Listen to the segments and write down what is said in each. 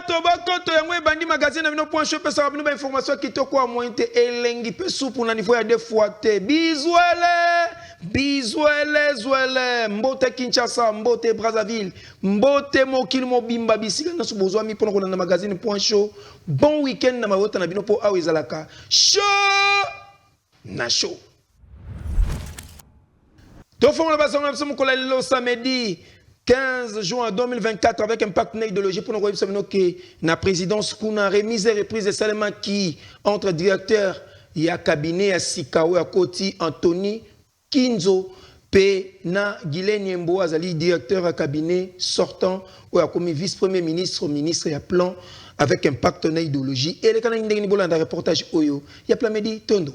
Bakoto yango ebandi magazine na bino point shop pesa bino ba information kitoko a mointe elengi pe soupe na niveau ya deux fois te. Bizwele zwele mbote Kinshasa, mbote Brazzaville, mbote mokili mobimba bisika na subozwa mi pona na magazine point show. Bon week-end na mawota na bino po awe zalaka. Show na show. Tofon la base na somo kola le samedi 15 juin 2024 avec Impact na idéologie pour nous revenir que la présidence kuna remise et reprise de Salema qui entre directeur ya cabinet ya Sikawe à Koti Anthony Kinzo pe na Guilain Nyembo azali directeur à cabinet sortant ou a commis vice-premier ministre ya plan avec Impact na idéologie et le canal ndenge ni bolanda reportage oyo ya Plamedi Tondo.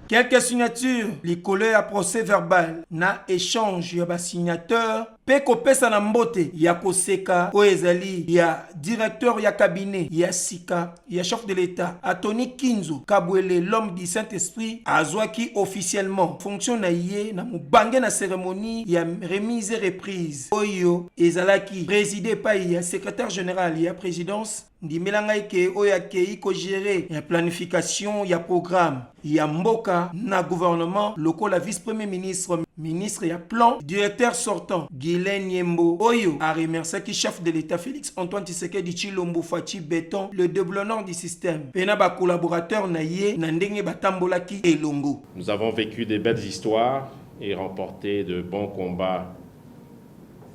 Quelques signatures, les collègues à procès verbal, na échange, ya ba signateur, peko pesa na mbote, ya koseka, oezali, ya directeur ya cabinet, ya sika, ya chef de l'État, Anthony Kinzo, Kabwele, l'homme du Saint-Esprit, azwaki officiellement, fonction na yé, na mubange na cérémonie, ya remise et reprise, oyo, ezalaki, présidé par ya secrétaire général, ya présidence, ndi melanga ke oya kei ko gérer la planification ya programme ya mboka na gouvernement local la vice-premier ministre ya plan directeur sortant Guilain Nyembo oyo a remercié qui chef de l'État Félix Antoine Tshisekedi Tshilombo Fachi Béton le développement du système pena ba collaborateur na ye na ndenge batambolaki elongo. Nous avons vécu des belles histoires et remporté de bons combats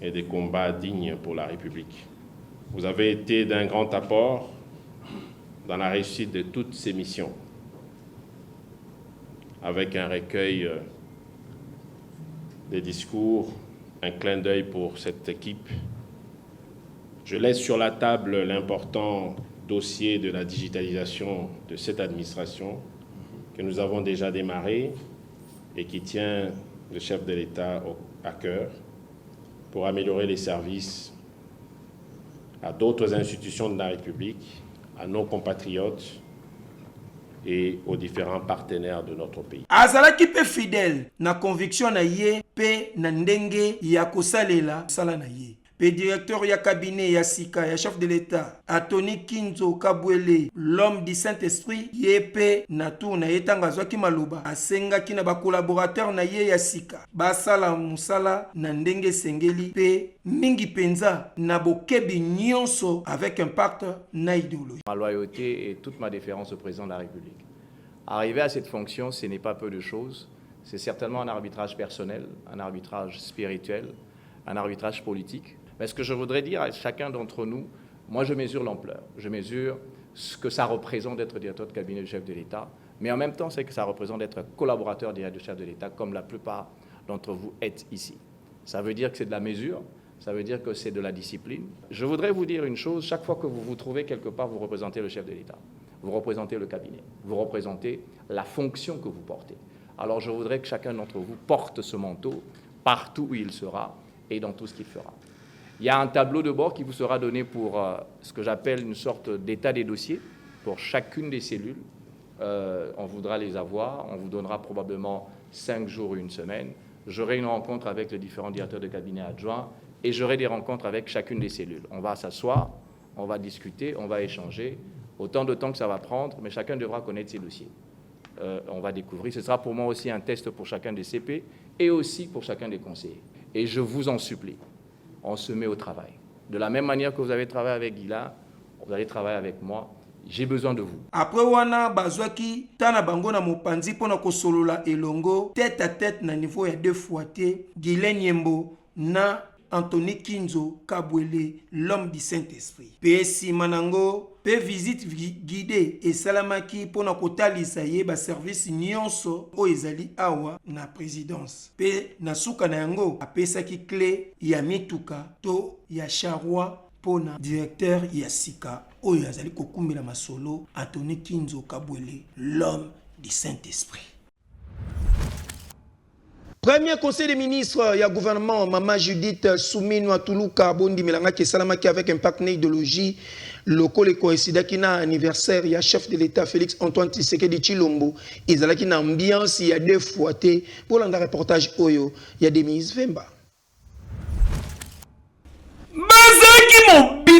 et des combats dignes pour la République. Vous avez été d'un grand apport dans la réussite de toutes ces missions, avec un recueil des discours, un clin d'œil pour cette équipe. Je laisse sur la table l'important dossier de la digitalisation de cette administration que nous avons déjà démarré et qui tient le chef de l'État à cœur pour améliorer les services à d'autres institutions de la République, à nos compatriotes et aux différents partenaires de notre pays. Azalaki pe fidèle na conviction na ye pe na ndenge ya kosalela sala na ye. Pe directeur ya cabinet ya sika ya chef de l'État Anthony Kinzo Kabwele l'homme du Saint-Esprit ye pe na tour na etanga zwaki maloba asengaki na ba collaborateur na ye ya sika basala musala na ndenge sengeli pe mingi penza na bokebi nyonso avec impact na idéologie. Ma loyauté et toute ma déférence au président de la République. Arriver à cette fonction, ce n'est pas peu de choses. C'est certainement un arbitrage personnel, un arbitrage spirituel, un arbitrage politique. Mais ce que je voudrais dire à chacun d'entre nous, moi je mesure l'ampleur, je mesure ce que ça représente d'être directeur de cabinet du chef de l'État, mais en même temps c'est que ça représente d'être collaborateur du chef de l'État, comme la plupart d'entre vous êtes ici. Ça veut dire que c'est de la mesure, ça veut dire que c'est de la discipline. Je voudrais vous dire une chose, chaque fois que vous vous trouvez quelque part, vous représentez le chef de l'État, vous représentez le cabinet, vous représentez la fonction que vous portez. Alors je voudrais que chacun d'entre vous porte ce manteau partout où il sera et dans tout ce qu'il fera. Il y a un tableau de bord qui vous sera donné pour ce que j'appelle une sorte d'état des dossiers pour chacune des cellules. On voudra les avoir, on vous donnera probablement 5 jours ou une semaine. J'aurai une rencontre avec les différents directeurs de cabinet adjoints et j'aurai des rencontres avec chacune des cellules. On va s'asseoir, on va discuter, on va échanger, autant de temps que ça va prendre, mais chacun devra connaître ses dossiers. On va découvrir. Ce sera pour moi aussi un test pour chacun des CP et aussi pour chacun des conseillers. Et je vous en supplie. On se met au travail. De la même manière que vous avez travaillé avec Guila, vous allez travailler avec moi. J'ai besoin de vous. Après wana bazwaki tana bango na mopanzi pona kosolola elongo tête à tête na niveau ya deux fois te Guilain Nyembo na Anthony Kinzo Kabwele l'homme du Saint-Esprit. Pe simanango pe visite guidée et salamaki pona kotalisa ye ba service nyonso o ezali awa na présidence. Pe na suka na yango apesaki clé ya mituka to ya charroi pona directeur ya sika oyo azali kokumbela masolo Anthony Kinzo Kabwele l'homme du Saint-Esprit. Premier conseil des ministres, il y a gouvernement, Maman Judith Souminou Toulouka, Bondi Melanga, qui est salamaki avec impact idéologie, local et coïncida qui n'a anniversaire, il y a chef de l'État Félix Antoine Tshisekedi Tshilombo, il y a une ambiance, il y a deux fois, pour le reportage Oyo, il y a des mises Vemba.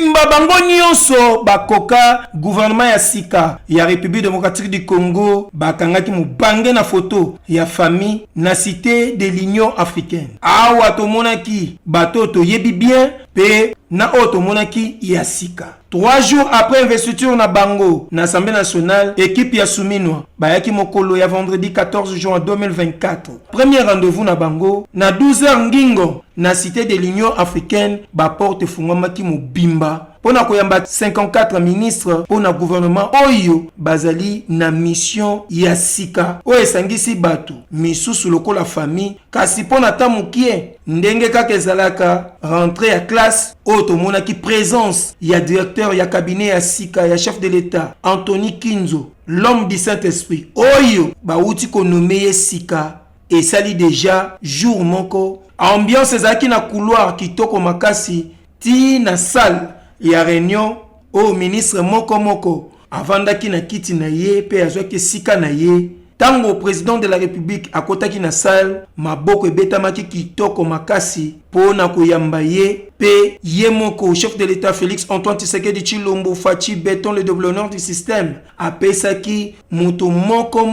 kobimba bango nyonso bakoka gouvernement ya sika ya République démocratique du Congo bakangaki mubange na photo ya famille na cité de l'Union africaine. Awa tomonaki bato toyebi bien pe na otomonaki ya sika. 3 jours après investiture na bango na Assemblée nationale, équipe ya Souminwa bayaki mokolo ya vendredi 14 juin 2024. Premier rendez-vous na bango na 12h ngingo na cité de l'Union africaine ba porte fungwamaki mobimba pona koyamba 54 ministres pona gouvernement oyo bazali na mission ya sika oyo esangisi batu misusu lokola famille kasi pona tamukie ndenge kaka ezalaka rentrée ya classe oyo tomonaki présence ya directeur ya cabinet ya sika ya chef de l'État Anthony Kinzo, l'homme du Saint-Esprit oyo bauti konomeye sika esali déjà jour moko ambiance ezalaki na couloir kitoko makasi ti na salle ya réunion au ministre moko avandaki na kiti na ye pe azwaki sika na ye. Tango président de la République akotaki na salle maboko ebetamaki kitoko makasi pona koyamba ye pe ye moko chef de l'État Félix Antoine Tshisekedi Tshilombo Fachi béton le développement du système apesaki moto moko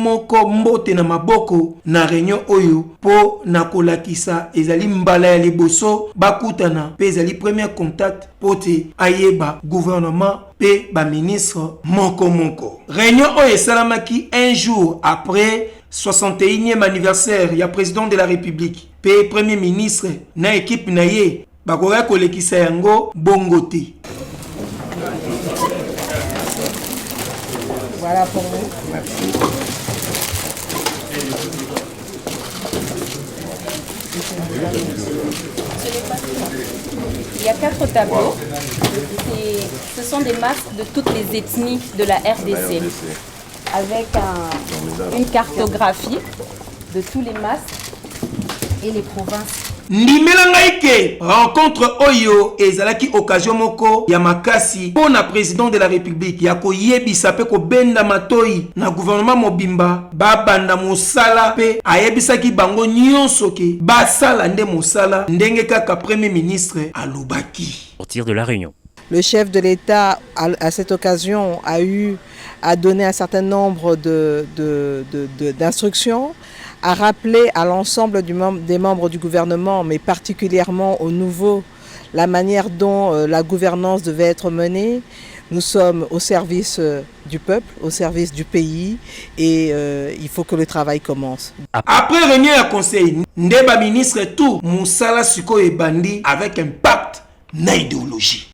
mbote na maboko na réunion oyo po na kolakisa ezali mbala ya liboso bakutana pe ezali premier contact pote ayeba gouvernement pe ba ministre moko. Réunion oyo esalamaki un jour après 61e anniversaire ya président de la République pe premier ministre na équipe na ye bakoya kolekisa yango bongote. Voilà pour vous. Merci. Il y a 4 tableaux. Ce sont des masques de toutes les ethnies de la RDC. Avec une cartographie de tous les masques et les provinces. Ndimela ngaike rencontre oyo ezalaki occasion moko ya makasi pona président de la République ya koyebisa pe ko benda matoi na gouvernement mobimba babanda mosala pe ayebisaki bango nyonso ke basala nde mosala ndenge kaka premier ministre alobaki. Sortir de la réunion. Le chef de l'État, à cette occasion, a donné un certain nombre d'instructions, a rappelé à l'ensemble des membres du gouvernement, mais particulièrement aux nouveaux, la manière dont la gouvernance devait être menée. Nous sommes au service du peuple, au service du pays, et il faut que le travail commence. Après réunion à conseil, ndeba ministre tout musala siko et bandi avec un pacte na idéologie.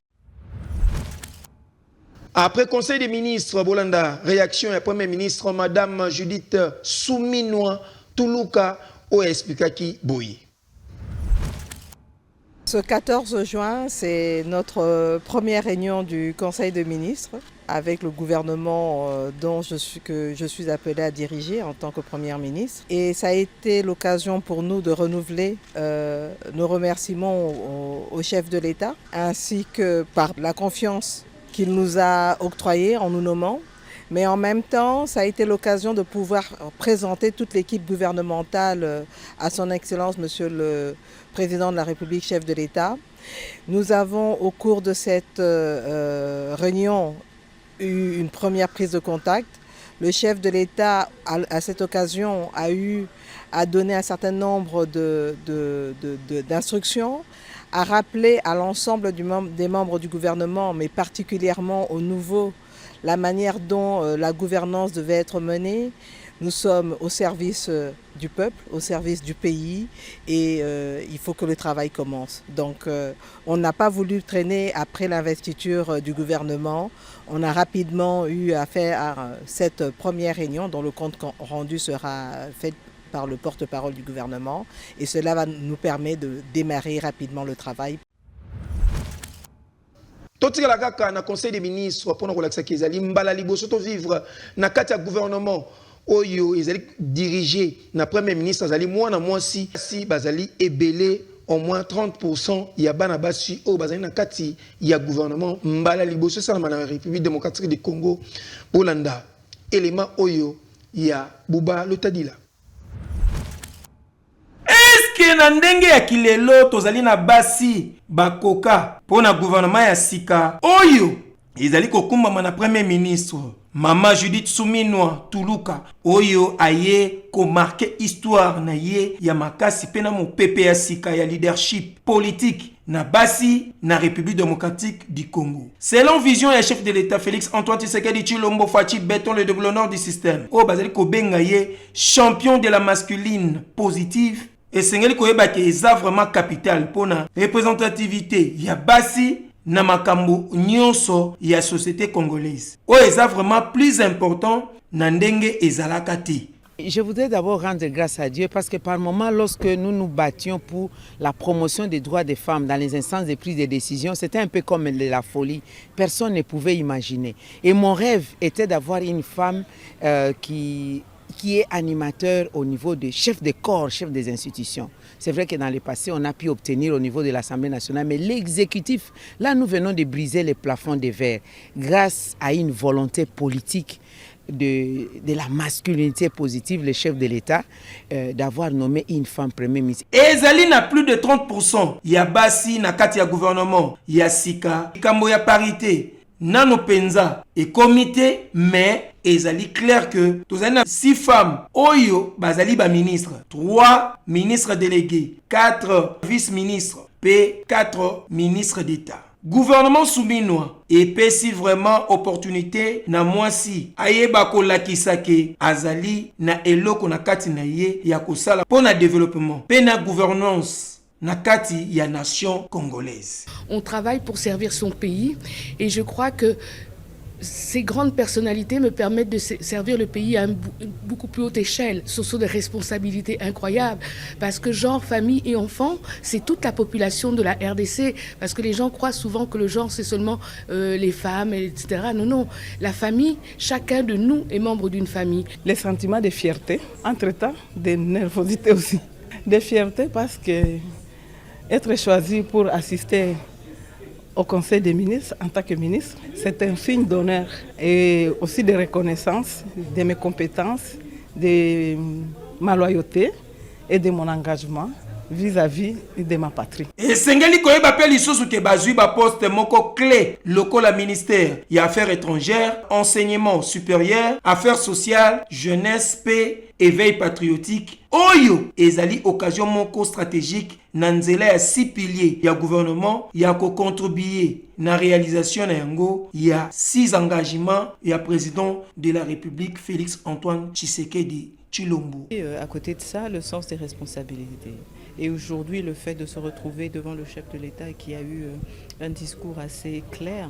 Après conseil des ministres, Bolanda, réaction à premier ministre, Madame Judith Souminwa Tuluka, au expliqué Boyi. Ce 14 juin, c'est notre première réunion du Conseil des ministres avec le gouvernement que je suis appelée à diriger en tant que première ministre. Et ça a été l'occasion pour nous de renouveler nos remerciements au chef de l'État ainsi que par la confiance qu'il nous a octroyée en nous nommant. Mais en même temps, ça a été l'occasion de pouvoir présenter toute l'équipe gouvernementale à son Excellence, Monsieur le Président de la République, chef de l'État. Nous avons, au cours de cette réunion, eu une première prise de contact. Le chef de l'État, à cette occasion, a donné un certain nombre d'instructions, a rappelé à l'ensemble des membres du gouvernement, mais particulièrement aux nouveaux, la manière dont la gouvernance devait être menée. Nous sommes au service du peuple, au service du pays, et il faut que le travail commence. Donc on n'a pas voulu traîner après l'investiture du gouvernement. On a rapidement eu à faire cette première réunion dont le compte rendu sera fait par le porte-parole du gouvernement, et cela va nous permettre de démarrer rapidement le travail. Totika la kaka na conseil des ministres pour nous relaxer qu'ils mbala liboso to vivre na kati ya gouvernement oyo ezali dirigé na premier ministre azali mwana mwasi si bazali ebelé au moins 30% ya bana basi o bazali na kati ya gouvernement mbala liboso ça na République démocratique du Congo Bolanda élément oyo ya Buba Lotadila. Eske na ndenge ya kilelo tozali na basi bakoka pona gouvernement ya sika oyo ezali kokumbama na premier ministre Mama Judith Suminwa Tuluka oyo aye ko marqué histoire na ye ya makasi pena mo pepe ya sika ya leadership politique na basi na République démocratique du Congo. Selon vision ya chef de l'État Félix Antoine Tshisekedi Tshilombo Fachi Béton le développeur du système. O bazali ko benga ye champion de la masculine positive et sengeli ko yeba ke eza vraiment capital pona représentativité ya basi na makambo nyonso ya société congolaise. O eza vraiment plus important na ndenge ezalaka te. Je voudrais d'abord rendre grâce à Dieu parce que par moments, lorsque nous nous battions pour la promotion des droits des femmes dans les instances de prise de décision, c'était un peu comme de la folie. Personne ne pouvait imaginer. Et mon rêve était d'avoir une femme qui est animateur au niveau de chef de corps, chef des institutions. C'est vrai que dans le passé, on a pu obtenir au niveau de l'Assemblée nationale, mais l'exécutif, là, nous venons de briser les plafonds de verre grâce à une volonté politique de la masculinité positive, le chef de l'État, d'avoir nommé une femme premier ministre. Ezali na plus de 30%. Ya basi na kati ya gouvernement, ya sika, kambo ya parité, nano penza et comité, mais ezali clair que tozali na 6 femmes oyo bazali ba ministre, 3 ministres délégués, 4 vice-ministres, et 4 ministres d'État. Gouvernement Suminwa epesi vraiment opportunité na mwasi ayeba kolakisa ke azali na eloko na kati na ye ya kosala pour na développement pe na gouvernance na kati ya nation congolaise. On travaille pour servir son pays et je crois que ces grandes personnalités me permettent de servir le pays à une beaucoup plus haute échelle. Ce sont des responsabilités incroyables parce que genre, famille et enfants, c'est toute la population de la RDC. Parce que les gens croient souvent que le genre, c'est seulement les femmes, etc. Non, non. La famille, chacun de nous est membre d'une famille. Les sentiments de fierté, entre-temps, de nervosité aussi. De fierté parce que être choisi pour assister au Conseil des ministres, en tant que ministre, c'est un signe d'honneur et aussi de reconnaissance de mes compétences, de ma loyauté et de mon engagement vis-à-vis de ma patrie. Et sengeli koyeba pe lisusu ke bazui ba poste moko clé lokola ministère ya affaires étrangères, enseignement supérieur, affaires sociales, jeunesse, paix, éveil patriotique. Oyo ezali occasion moko stratégique na nzela ya 6 piliers ya gouvernement ya ko contribuer na réalisation na yango ya 6 engagements ya président de la République Félix Antoine Tshisekedi Tshilombo. À côté de ça, le sens des responsabilités. Et aujourd'hui, le fait de se retrouver devant le chef de l'État qui a eu un discours assez clair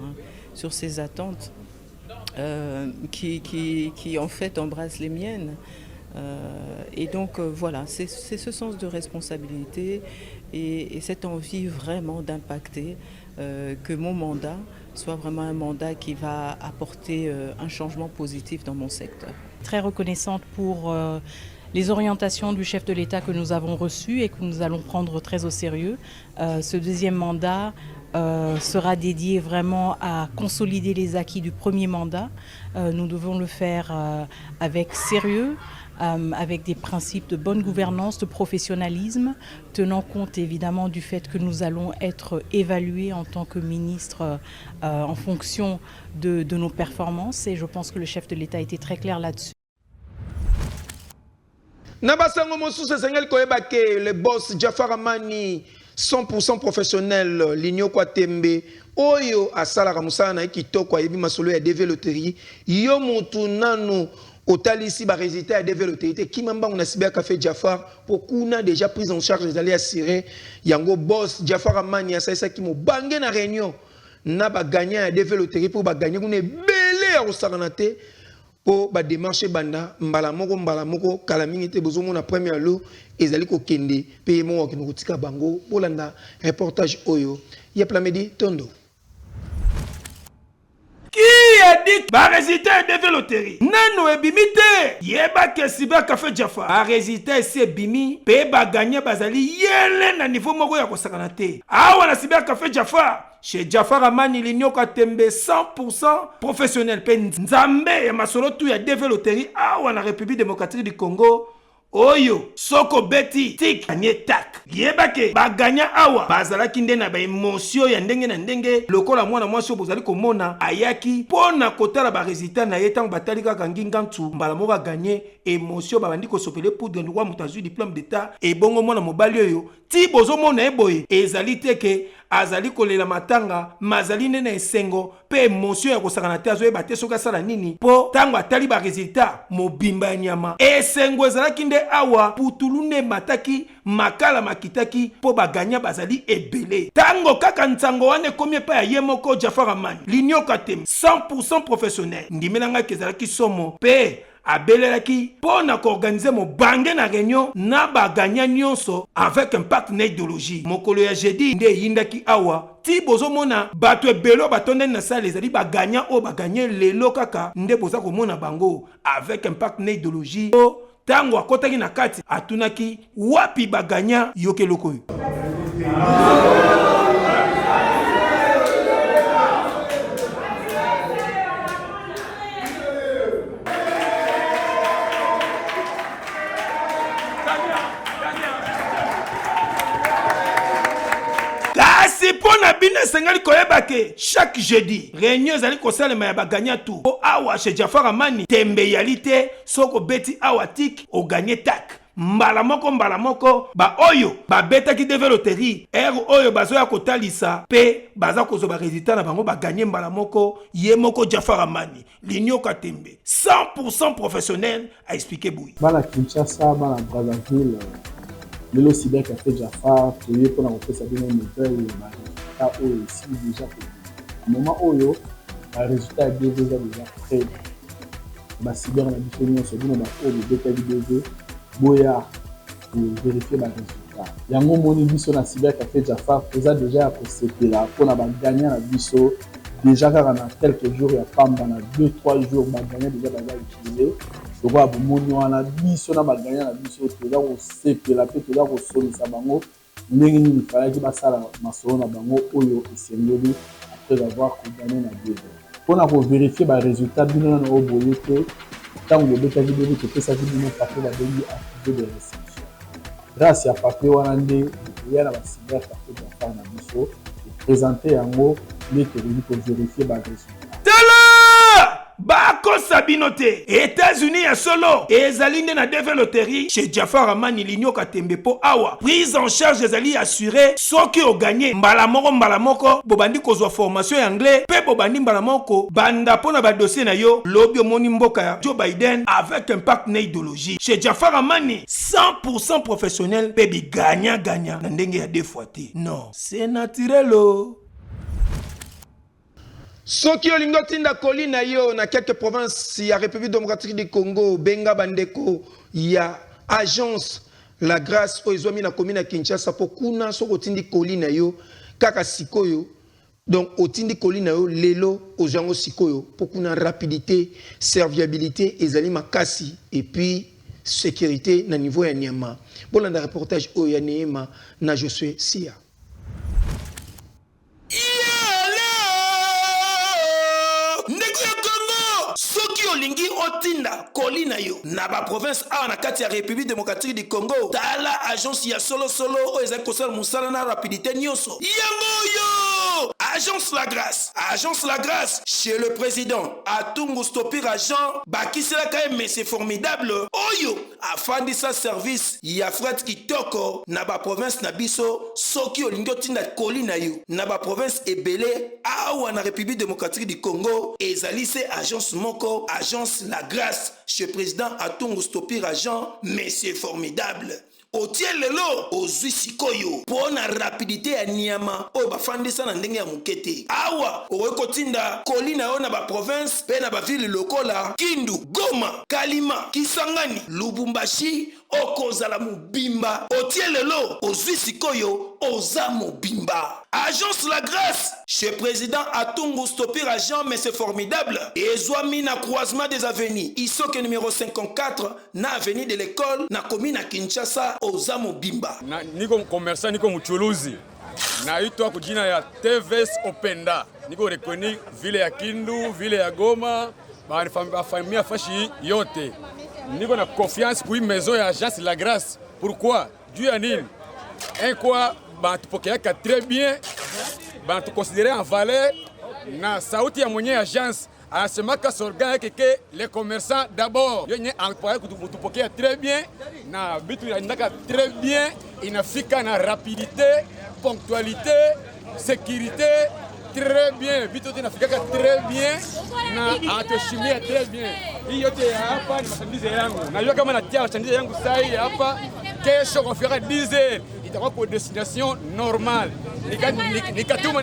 sur ses attentes, qui en fait embrasse les miennes. Et donc voilà, c'est ce sens de responsabilité et cette envie vraiment d'impacter, que mon mandat soit vraiment un mandat qui va apporter un changement positif dans mon secteur. Très reconnaissante pour les orientations du chef de l'État que nous avons reçues et que nous allons prendre très au sérieux. Ce deuxième mandat sera dédié vraiment à consolider les acquis du premier mandat. Nous devons le faire avec sérieux, avec des principes de bonne gouvernance, de professionnalisme, tenant compte évidemment du fait que nous allons être évalués en tant que ministre en fonction de nos performances. Et je pense que le chef de l'État a été très clair là-dessus. Nabasango Mosusu Sengel koyeba ke le boss Jafar Amani 100% professionnel Ligno Kwatembe oyo asala musala na kitoko ayebi masolo ya DV Loterie yo mutu nanu otalisi ba résultat ya DV Loterie kimamba on asibia café Jafar pour kuna déjà prise en charge des allés assurer yango boss Jafar Amani asaisa ki mo bange na réunion na ba gagnant ya DV Loterie pour ba gagner une belé ya osaranate pour ba démarcher banda mbala moko kala mingi te bozomo na premier lot ezali ko kende paye mo ki nokutika bango bolanda reportage oyo ya Plamedi Tondo. Qui a dit ba résultat de Loterie nano ebimite yeba ke siba café Jaffa a résultat c'est bimi pe ba gagner bazali yele na niveau moko ya kosakana te awa na siba café Jaffa chez Jafar Amani Ligno Kwatembe 100% professionnel pe nzambe ya masolo tu ya DV Loterie awa na République démocratique du Congo oyo soko beti tik anye tak yebake baganya awa bazalaki nde na baemotio ya ndenge na ndenge lokola mwana mwasi oyo bozali komona ayaki pona kotala baresultat na ye ntango batali kaka ngingantu mbala moko aganye emotio babandi kosopele poudre ndikwa moto azwi diplôme d'état ebongo mwana mobali oyo ti bozomona ye boye ezali teke azali kolela matanga mazali nde na esengo mpe emotio ya kosakana te azoyeba te soki asala nini mpo ntango atali baresultat mobimba ya nyama esengo ezalaki nde awa putulu nde mataki makala makitaki mpo baganya bazali ebele ntango kaka ntango wana ekomi epai ya ye moko Jafar Amani linyoka te 100% professionnel ndimelangaki ezalaki somo mpe abelelaki mpo na koorganize mobange na réunion na baganya nyonso avec impact na idéologie mokolo ya jeudi nde eyindaki awa ti bozomona bato ebelo batondani na sale ezali baganya oyo baganye lelo kaka nde boza komona bango avec impact na idéologie o tango akotaki na kati atunaki wapi baganya yokeloko oyo kasi mpo na bino esengeli koyeba ke chaque jeudi réunion ezali kosalema ya baganya tu po awa chez Jafar Amani tembe yali te soko beti awa tik oganye tak mbala moko ba oyo babetaki deve loterie oyo bazoya kotalisa pe baza kozwa baresultat na bango baganye mbala moko ye moko Jafar Amani linyoka tembe 100% professionnel a expliqué boui bana Kinshasa bana Brazzaville lelo cyber café Jafar toye pona kopesa bino nouvelle ba oyo ici déjà à moment oyo ba résultat de déjà prêt ba cyber na biso nyonso bino ba oyo betali DV boya pour vérifier les résultats. Yango moni biso na cyber café Jafar posa déjà pour sepela pona ba gagner na biso déjà car na quelques jours ya pamba na 2-3 jours ba gagner déjà ba utiliser donc ba moni wana biso na ba gagner na biso toza ko sepela pe toza ko solisa bango ndenge ni fallait ba sala masolo na bango oyo esengeli après avoir gagné na DV. Pona ko vérifier ba résultats bino na oboye te tant que beta vidéo que ça dit nous papier la donner activé de réception grâce à papier wanande il y a la cyber café de faire na biso et présenter en haut les théories pour vérifier ba résultat bako sabinote États-Unis ya solo ezali nde na deve loterie chez Jafar Amani linyoka tembe po awa prise en charge ezali assuré soki o gagné mbala moko bobandi kozwa formation ya anglais pe bobandi mbala moko banda pona ba dossier na yo lobi omoni mboka ya Joe Biden avec impact na idéologie chez Jafar Amani 100% professionnel pe bi gagna na ndenge ya deux fois te non c'est naturel soki olingo tinda koli na yo na quelques provinces ya République démocratique du Congo benga bandeko ya agence la grâce oyo ezwami na commune ya Kinshasa po kuna soko tindi koli na yo kaka sikoyo donc otindi koli na yo lelo ozango sikoyo po kuna rapidité serviabilité ezali makasi et puis sécurité na niveau ya nyama bolanda reportage oyo ya Neema na Josué Sia olingi otinda kolina yo na ba province a na kati ya République démocratique du Congo tala agence ya solo oyo ezali kosala musala na rapidité nyonso yango yo agence la grâce chez le président Atungu Stopira Jean bakisela ka mais c'est formidable oyo afandisa service ya fret kitoko na ba province na biso soki olingi otinda kolina yo na ba province ebele awa na République démocratique du Congo ezali se agence moko agence la grâce chez président Atungu Stopira Jean mais c'est formidable otie lelo ozwi sikoyo pona rapidité ya niama oyo bafandisa na ndenge ya mukete awa okotinda kolina yo na ba province pe na ba ville lokola Kindu, Goma, Kalima, Kisangani, Lubumbashi okozala mobimba otie lelo ozwi sikoyo oza mobimba agence la grâce chez président Atungu Stopira Jean mais c'est formidable ezwami na croisement des avenues isoke numéro 54 na avenue de l'école na commune à Kinshasa oza mobimba niko commerçant niko mchuluzi naitwa kujina ya TVS Openda niko rekoni vile ya Kindu vile ya Goma ba familia fashi yote niko na confiance pour une maison et agence La Grâce. Pourquoi? Dieu anime. Un quoi, bantupokeaka très bien, bantu considéré en valeur, na sauti ya mwenye agence. Asemaka sorgan que les commerçants d'abord. Yo nye employé kutupokea très bien, na bitu inaka très bien, inafika na rapidité, ponctualité, sécurité. Très bien, bitu inafika très bien, na antoshimia très bien. Hii yote hapa ni mashandizi yangu. Najua kama natia mashandizi yangu sai hapa, kesho on fera 10 heures. Itakuwa pour destination normale. Nikatuma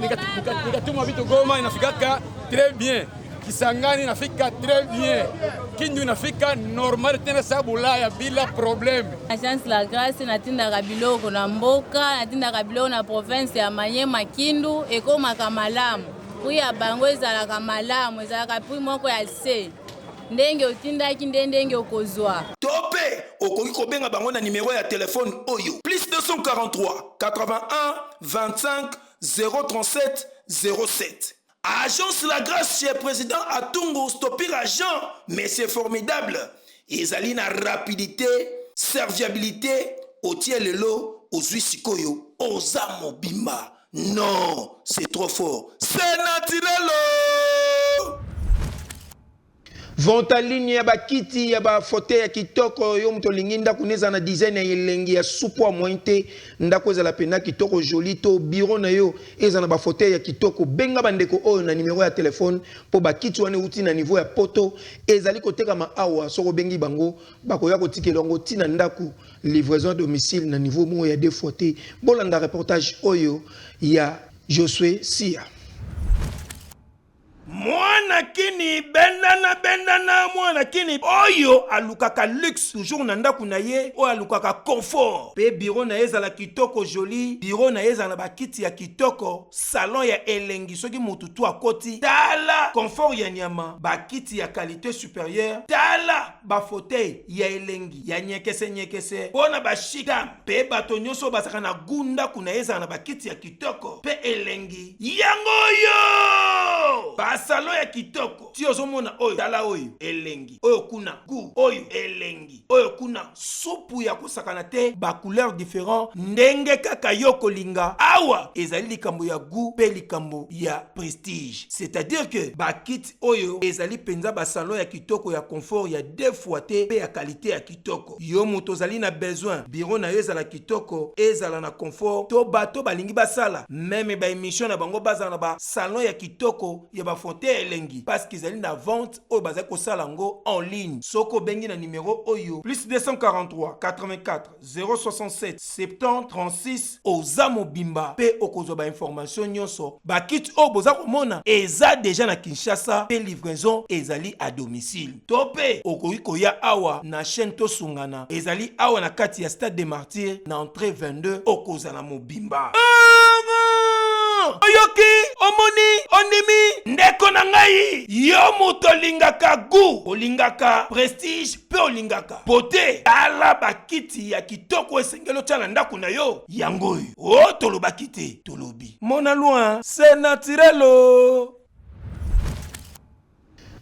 vitu Goma inafika très bien. Kisangani inafika très bien. Kindu inafika normal tena sababu Ulaya bila problème. Agence La Grâce natinda kabiloko na mboka, natinda kabiloko na province ya Manyema Kindu ekoma kamalamu. Kuya bango ezalaka malamu, ezalaka prix moko ya se. Ndenge otindaki ndenge okozwa. Topé okoki kobenga bango na numéro ya téléphone oyo +243 81 25 037 07. Agence La Grâce chez président Atungo Stopir agent, mais c'est formidable. Ezali na rapidité, serviabilité, otie lelo, ozui sikoyo, ozamo bimba. Non, c'est trop fort. C'est naturel. Vonta ligne ya bakiti ya ba fauteuil ya kitoko yo mto linginda kuneza na dizaine ya elengi ya supo a mointe ndako za la pena kitoko joli to bureau na yo eza na ba fauteuil ya kitoko benga bandeko oyo na numéro ya téléphone po bakiti wane uti na niveau ya poto ezali koteka ma awa soko bengi bango bakoya kotikela ngo tina ndaku livraison à domicile na niveau mo ya deux fauteuils bolanda reportage oyo ya Josué Sia. Mwana kini bendana mwana kini oyo alukaka luxe toujours na ndaku na ye oyo alukaka confort pe bureau na ezala kitoko joli bureau na ezala bakiti ya kitoko salon ya elengi soki mutu tu akoti tala confort ya nyama bakiti ya qualité supérieure tala ba fauteuil ya elengi ya nyekese pona bashika pe bato nyonso basaka na gunda kuna ezala bakiti ya kitoko pe elengi yangoyo salon ya kitoko ti ozomona oyo tala oyo elengi oyo kuna gu oyo elengi oyo kuna supu ya kosakana te ba couleur différent ndenge kaka yo kolinga awa ezali likambo ya gu pe likambo ya prestige, c'est-à-dire que ba kit oyo ezali penza ba salon ya kitoko ya confort ya deux fois te pe ya qualité ya kitoko yo moto zali na besoin bureau na yo ezala kitoko ezala na confort to bato balingi basala même ba émission na bango bazala na ba salon ya kitoko ya ba fauteuil elengi parce qu'ils allaient na vente au bazar kosalango en ligne soko bengi na numéro oyo +243 84 067 70 36 ozamo bimba pe okozo ba information nyonso ba kit o boza komona eza déjà na Kinshasa pe livraison ezali à domicile tope okoki koya awa na chaîne to sungana ezali awa na kati ya Stade des Martyrs na entrée 22 okoza na mobimba oyoki omoni ondimi ndeko na ngai yo moto olingaka gu olingaka prestige pe olingaka pote ala bakiti ya kitoko esengelo tya na ndako na yo yango oyo tolobaki te tolobi mona loin c'est naturel.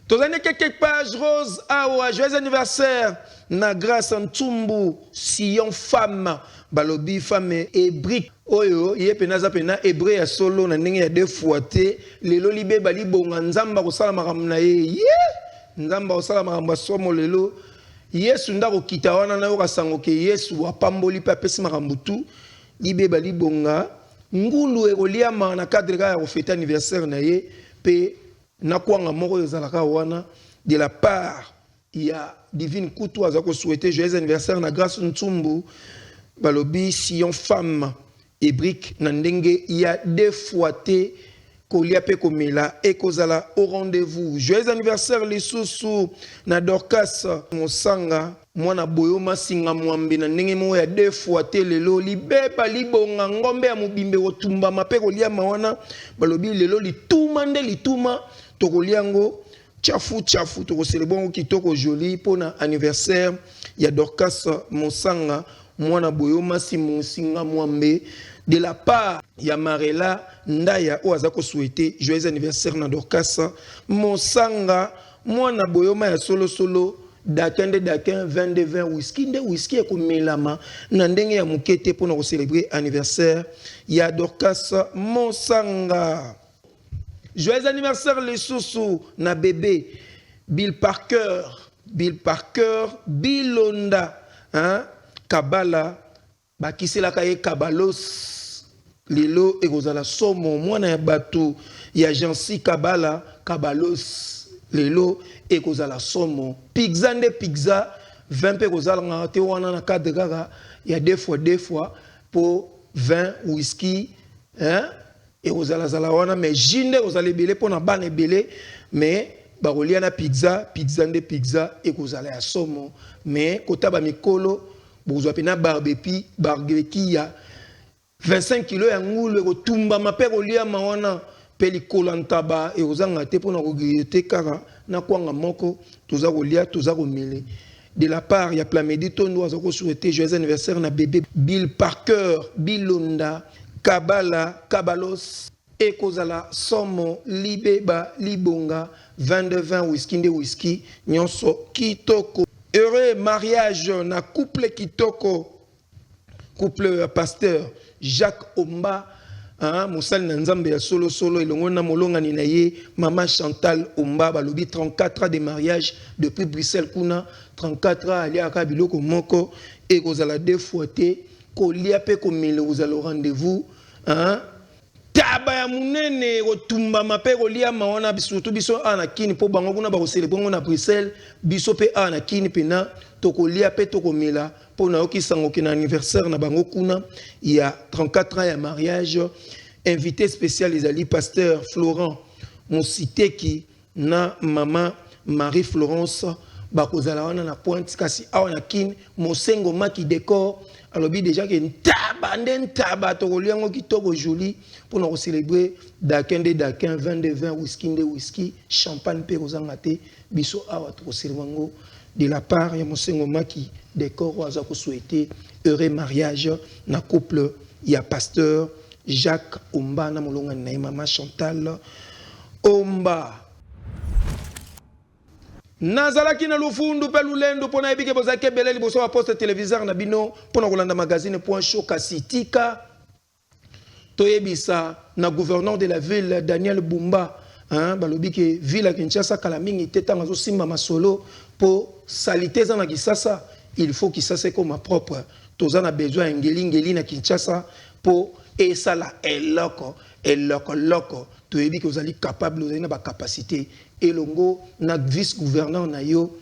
Tozane quelque page rose awa joyeux anniversaire na grâce Ntumbu Sion femme balobi femme hébrique oyo ye penaza pena hébreu ya solo na ndenge ya deux fois te lelo libe bali bonga nzamba kosala makambo na ye nzamba kosala makambo somo lelo Yesu ndako kita wana na yo kasango ke Yesu apamboli pe apesi makambo tu libe bali bonga ngulu ekoliama na cadre ya kofeta anniversaire na ye pe na kwanga moko ezalaka wana de la part ya divine kutu azako souhaiter joyeux anniversaire na grâce Ntumbu balobi Sion femme hébrique na ndenge ya deux fois te kolia pe komela ekozala au rendez-vous joyeux anniversaire lisusu na Dorcas Mosanga mwana boyo masinga mwambe na ndenge mo ya deux fois te lelo libeba libonga ngombe ya mobimbe otumba mape kolia mawana balobi lelo lituma nde lituma tokoliango chafu toko célébrer kitoko joli pona anniversaire ya Dorcas Mosanga mwana boyo masinga singa mwambe de la part ya Marela ndaya o azako souhaiter joyeux anniversaire na Dorcas Mosanga mwana boyoma ya solo dakin 22 whisky nde whisky ekomelama na ndenge ya mokete pour célébrer anniversaire ya Dorcas Monsanga. Joyeux anniversaire les sousous na bébé Bill Parker Bilonda hein Kabala bakisela kaye Kabalos lelo ekozala somo mwana ya bato ya Jansi Kabala Kabalos lelo ekozala somo pizza 20 pe kozala ngate wana na cadre kaka ya deux fois pour 20 whisky hein ekozala zala wana mais jinde kozala ebele pona bana ebele mais barolia na pizza ekozala ya somo mais kotaba mikolo bozwa pena barbecue ya 25 kg ya ngulu ekotumba mape kolia mawana peli kolantaba ekozanga te pona kogete kaka na kwanga moko toza kolia toza komele de la part ya Plamedi Tondo azako souhaiter joyeux anniversaire na bébé Bill Parker Bilonda Kabala Kabalos ekozala somo libeba libonga 22 whisky nyonso kitoko. Heureux mariage na couple kitoko, couple pasteur Jacques Omba Moussal Nanzambe ya solo elongo na molonga ni na ye maman Chantal Omba balobi 34 ans de mariage depuis Bruxelles kuna 34 ans ali aka biloko moko ekozala deux fois te kolia pe komele ozala rendez-vous taba ya munene kotumba mape kolia maona surtout biso ana kini po bango kuna ba célébrer na Bruxelles biso pe ana kini pena to kolia pe to komela po na okisango kina anniversaire na bango kuna il y a 34 ans ya mariage invité spécial les ali pasteur Florent Mositeki na maman Marie Florence bakozala wana na Pointe kasi awana kini mosengo maki décor alobi déjà que ntaba to koliango kitoko joli pour nous célébrer dakin 22 whisky champagne pe kozanga te biso awa to célébrer de la part ya mosengo maki décor aza ko souhaiter heureux mariage na couple ya pasteur Jacques Omba na molonga na maman Chantal Omba. Nazalaki na lufundu pe lulendo pona ebike bozake beleli liboso wa poste téléviseur na bino pona kolanda magazine point show kasitika toyebisa na gouverneur de la ville Daniel Bumba balobi ke ville Kinshasa kala mingi tetanga zo simba masolo po salité za na Kisasa il faut Kisasa comme propre tozana besoin ngeli na Kinshasa po esala eloko toyebi ke ozali capable ozali na ba capacité elongo na vice-gouverneur na yo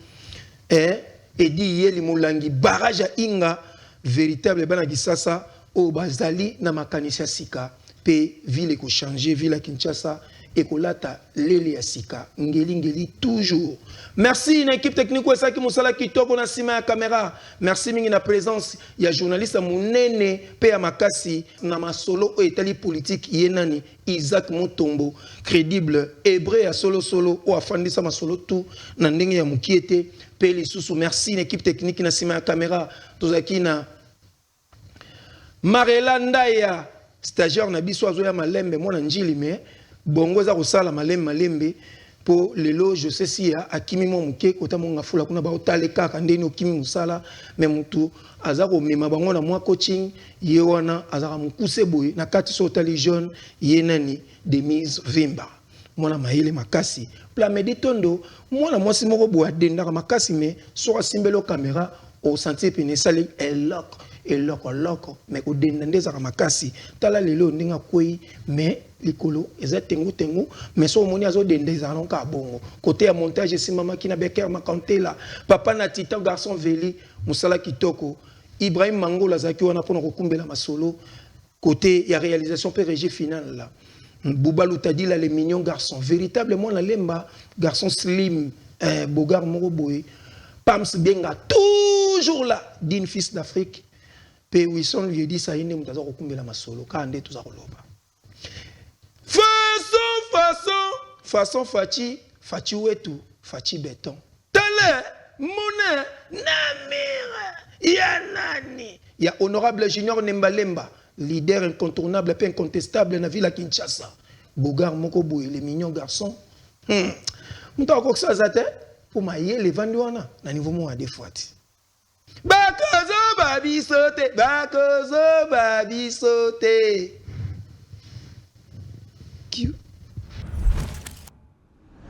edi yeli molangi barrage ya inga véritable bana Kisasa o bazali na makanisi sika pe ville ko changer ville ya Kinshasa ekolata lele ya sika ngeli toujours. Merci na équipe technique ou saki musala kitoko na sima ya caméra. Merci mingi na présence ya journaliste munene pe ya makasi na masolo o etali politique yenani Isaac Motombo crédible hébreu ya solo o afandisa masolo tout na ndenge ya mukiete pe lisusu. Merci na équipe technique na sima ya caméra tozaki na Marela Ndaya stagiaire na biso azoya malembe mona njili me bongo za kosala malembe po lelo je sais si ya akimi mo muke kota mo ngafula kuna ba otale kaka ndeni okimi musala me mutu aza ko mema bango na mwa coaching ye wana azaka mukuse boye na kati so otali jeune ye nani Demise Vimba mwana mahile makasi Plamedi Tondo mwana mwasi moko boya dendaka makasi me so asimbelo caméra au sentier pene sali eloko mais ko denda ndezaka makasi tala lelo ndinga koi mais likolo eza tengu mais so moni azo dendeza nonka bongo côté ya montage simama kina Becker Makantela papa na Titan garçon veli musala kitoko Ibrahim Mangola zaki wana pona kokumbela masolo côté ya réalisation pe régie finale là Boubalou tadi là les mignons garçons véritablement la lemba garçon slim bogar moko boy Pams Benga toujours là d'une fils d'Afrique pe Wilson lui dit ça ine mutaza kokumbela masolo ka ande tuza koloba façon fachi wetu fachi béton tele mona namira ya nani ya honorable Junior Nembalemba leader incontournable et incontestable na ville à Kinshasa bogar moko boy les mignons garçons muta ko ça zate pour mailler les vendeurs na niveau mo à des fois. Bakozo babi sauté, bakozo babi sauté.